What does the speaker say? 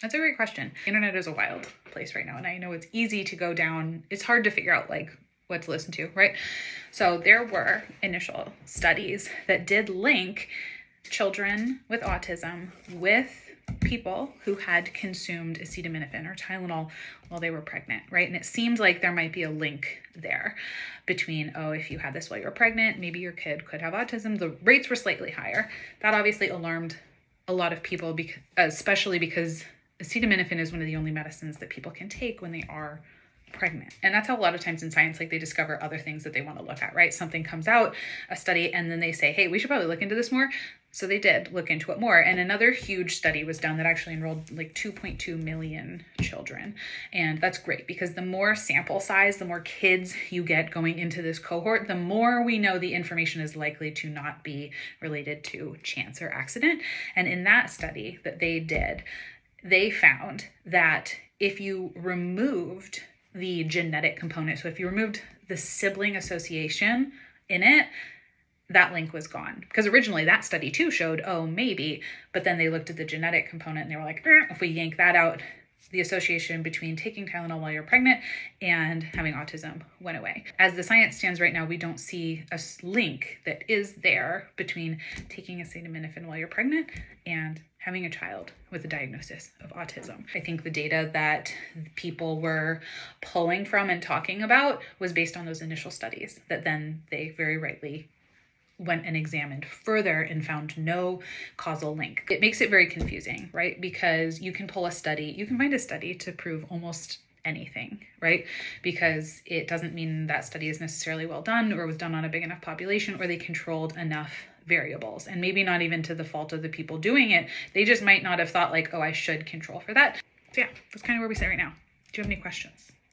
That's a great question. The internet is a wild place right now, and I know it's easy to go down. It's hard to figure out like what to listen to, right? So there were initial studies that did link children with autism with people who had consumed acetaminophen or Tylenol while they were pregnant, right? And it seemed like there might be a link there between, oh, if you had this while you were pregnant, maybe your kid could have autism. The rates were slightly higher. That obviously alarmed a lot of people, especially because acetaminophen is one of the only medicines that people can take when they are pregnant. And that's how a lot of times in science, like they discover other things that they want to look at, right? Something comes out, a study, and then they say, hey, we should probably look into this more. So they did look into it more. And another huge study was done that actually enrolled like 2.2 million children. And that's great because the more sample size, the more kids you get going into this cohort, the more we know the information is likely to not be related to chance or accident. And in that study that they did, they found that if you removed the genetic component, so if you removed the sibling association in it, that link was gone. Because originally that study too showed, oh, maybe, but then they looked at the genetic component and they were like, if we yank that out, the association between taking Tylenol while you're pregnant and having autism went away. As the science stands right now, we don't see a link that is there between taking acetaminophen while you're pregnant and having a child with a diagnosis of autism. I think the data that people were pulling from and talking about was based on those initial studies that then they very rightly went and examined further and found no causal link. It makes it very confusing, right? Because you can pull a study, you can find a study to prove almost anything, right? Because it doesn't mean that study is necessarily well done or was done on a big enough population or they controlled enough variables, and maybe not even to the fault of the people doing it. They just might not have thought like, oh, I should control for that. So yeah, that's kind of where we sit right now. Do you have any questions?